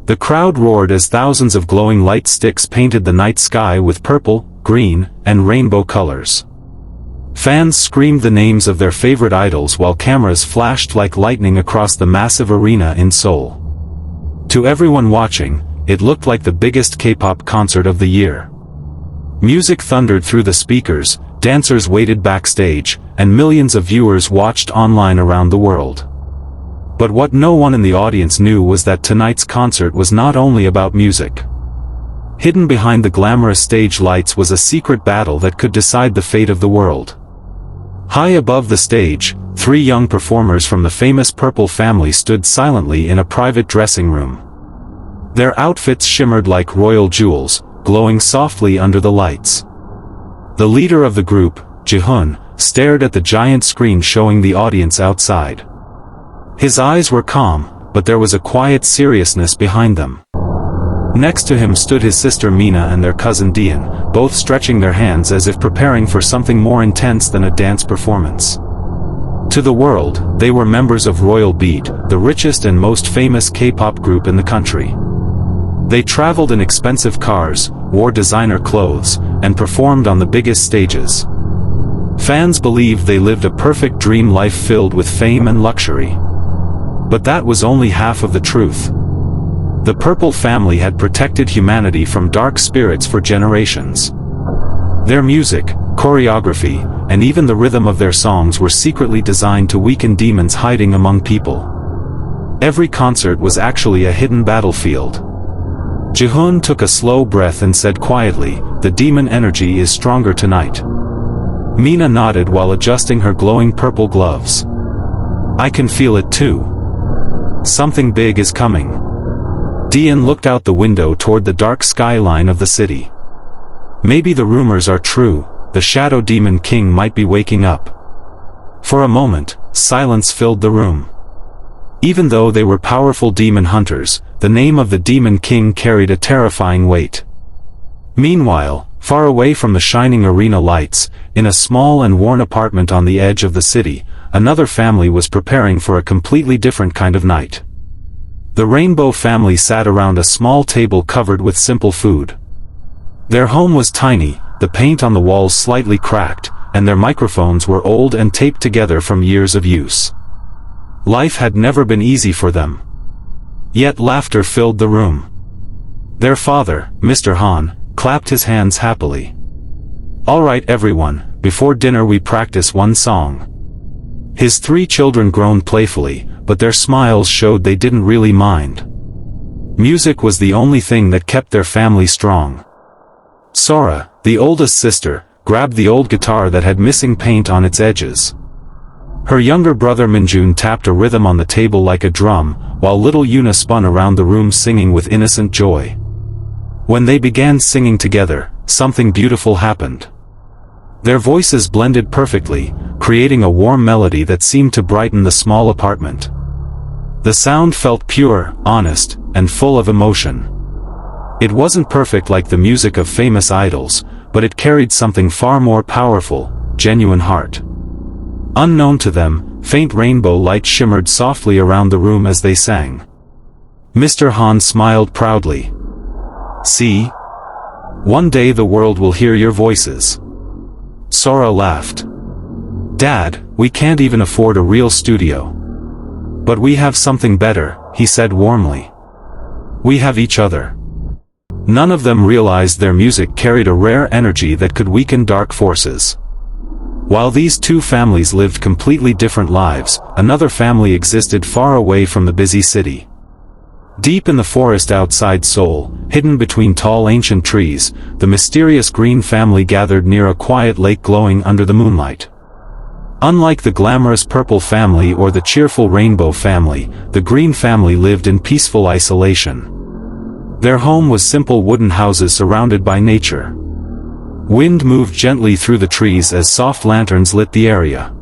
The crowd roared as thousands of glowing light sticks painted the night sky with purple, green, and rainbow colors. Fans screamed the names of their favorite idols while cameras flashed like lightning across the massive arena in Seoul. To everyone watching, it looked like the biggest K-pop concert of the year. Music thundered through the speakers, dancers waited backstage, and millions of viewers watched online around the world. But what no one in the audience knew was that tonight's concert was not only about music. Hidden behind the glamorous stage lights was a secret battle that could decide the fate of the world. High above the stage, 3 young performers from the famous Purple family stood silently in a private dressing room. Their outfits shimmered like royal jewels, glowing softly under the lights. The leader of the group, Jihoon, stared at the giant screen showing the audience outside. His eyes were calm, but there was a quiet seriousness behind them. Next to him stood his sister Mina and their cousin Dian, both stretching their hands as if preparing for something more intense than a dance performance. To the world, they were members of Royal Beat, the richest and most famous K-pop group in the country. They traveled in expensive cars, wore designer clothes, and performed on the biggest stages. Fans believed they lived a perfect dream life filled with fame and luxury. But that was only half of the truth. The Purple family had protected humanity from dark spirits for generations. Their music, choreography, and even the rhythm of their songs were secretly designed to weaken demons hiding among people. Every concert was actually a hidden battlefield. Jihoon took a slow breath and said quietly, "The demon energy is stronger tonight." Mina nodded while adjusting her glowing purple gloves. "I can feel it too. Something big is coming." Dian looked out the window toward the dark skyline of the city. Maybe the rumors are true, the Shadow Demon King might be waking up. For a moment, silence filled the room. Even though they were powerful demon hunters, the name of the Demon King carried a terrifying weight. Meanwhile, far away from the shining arena lights, in a small and worn apartment on the edge of the city, another family was preparing for a completely different kind of night. The Rainbow family sat around a small table covered with simple food. Their home was tiny, the paint on the walls slightly cracked, and their microphones were old and taped together from years of use. Life had never been easy for them. Yet laughter filled the room. Their father, Mr. Han, clapped his hands happily. "All right everyone, before dinner we practice one song." His 3 children groaned playfully, but their smiles showed they didn't really mind. Music was the only thing that kept their family strong. Sora, the oldest sister, grabbed the old guitar that had missing paint on its edges. Her younger brother Minjun tapped a rhythm on the table like a drum, while little Yuna spun around the room singing with innocent joy. When they began singing together, something beautiful happened. Their voices blended perfectly, creating a warm melody that seemed to brighten the small apartment. The sound felt pure, honest, and full of emotion. It wasn't perfect like the music of famous idols, but it carried something far more powerful, genuine heart. Unknown to them, faint rainbow light shimmered softly around the room as they sang. Mr. Han smiled proudly. "See? One day the world will hear your voices." Sora laughed. "Dad, we can't even afford a real studio. But we have something better," he said warmly. "We have each other." None of them realized their music carried a rare energy that could weaken dark forces. While these 2 families lived completely different lives, another family existed far away from the busy city. Deep in the forest outside Seoul, hidden between tall ancient trees, the mysterious Green family gathered near a quiet lake glowing under the moonlight. Unlike the glamorous Purple family or the cheerful Rainbow family, the Green family lived in peaceful isolation. Their home was simple wooden houses surrounded by nature. Wind moved gently through the trees as soft lanterns lit the area.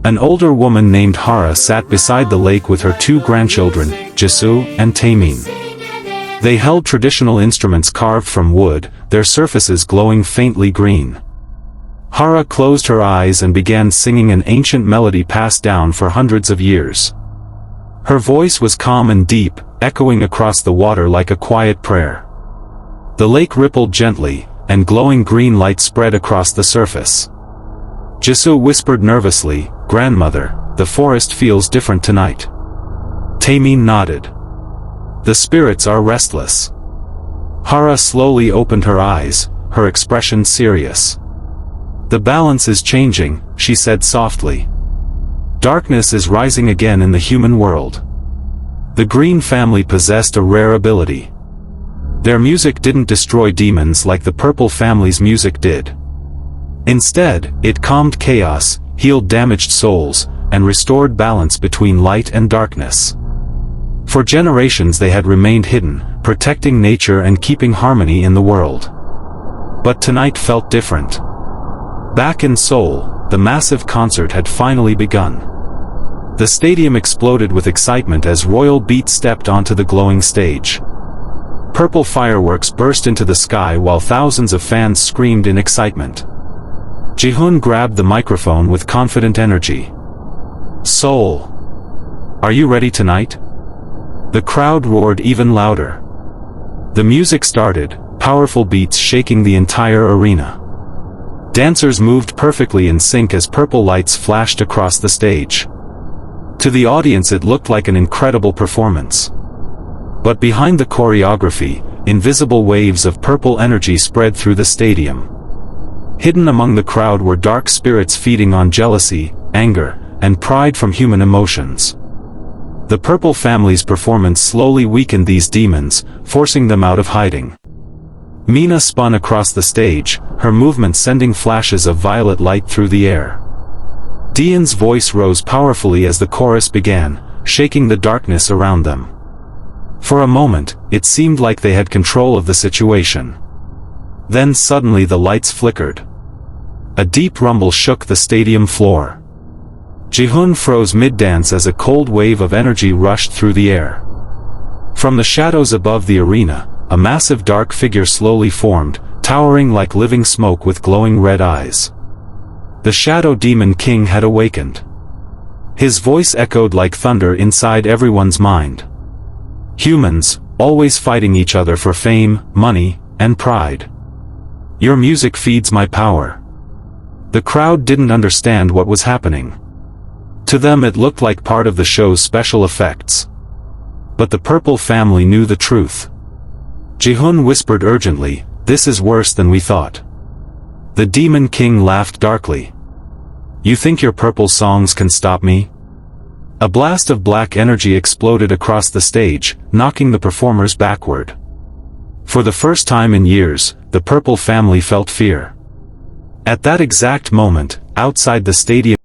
An older woman named Hara sat beside the lake with her 2 grandchildren, Jisoo and Taemin. They held traditional instruments carved from wood, their surfaces glowing faintly green. Hara closed her eyes and began singing an ancient melody passed down for hundreds of years. Her voice was calm and deep, echoing across the water like a quiet prayer. The lake rippled gently, and glowing green light spread across the surface. Jisoo whispered nervously, "Grandmother, the forest feels different tonight." Taemin nodded. "The spirits are restless." Hara slowly opened her eyes, her expression serious. "The balance is changing," she said softly. "Darkness is rising again in the human world." The Green family possessed a rare ability. Their music didn't destroy demons like the Purple family's music did. Instead, it calmed chaos, healed damaged souls, and restored balance between light and darkness. For generations they had remained hidden, protecting nature and keeping harmony in the world. But tonight felt different. Back in Seoul, the massive concert had finally begun. The stadium exploded with excitement as Royal Beat stepped onto the glowing stage. Purple fireworks burst into the sky while thousands of fans screamed in excitement. Jihoon grabbed the microphone with confident energy. "Seoul, are you ready tonight?" The crowd roared even louder. The music started, powerful beats shaking the entire arena. Dancers moved perfectly in sync as purple lights flashed across the stage. To the audience it looked like an incredible performance. But behind the choreography, invisible waves of purple energy spread through the stadium. Hidden among the crowd were dark spirits feeding on jealousy, anger, and pride from human emotions. The Purple family's performance slowly weakened these demons, forcing them out of hiding. Mina spun across the stage, her movement sending flashes of violet light through the air. Dian's voice rose powerfully as the chorus began, shaking the darkness around them. For a moment, it seemed like they had control of the situation. Then suddenly the lights flickered. A deep rumble shook the stadium floor. Jihoon froze mid-dance as a cold wave of energy rushed through the air. From the shadows above the arena, a massive dark figure slowly formed, towering like living smoke with glowing red eyes. The Shadow Demon King had awakened. His voice echoed like thunder inside everyone's mind. "Humans, always fighting each other for fame, money, and pride. Your music feeds my power." The crowd didn't understand what was happening. To them it looked like part of the show's special effects. But the Purple family knew the truth. Jihoon whispered urgently, "This is worse than we thought." The Demon King laughed darkly. "You think your purple songs can stop me?" A blast of black energy exploded across the stage, knocking the performers backward. For the first time in years, the Purple family felt fear. At that exact moment, outside the stadium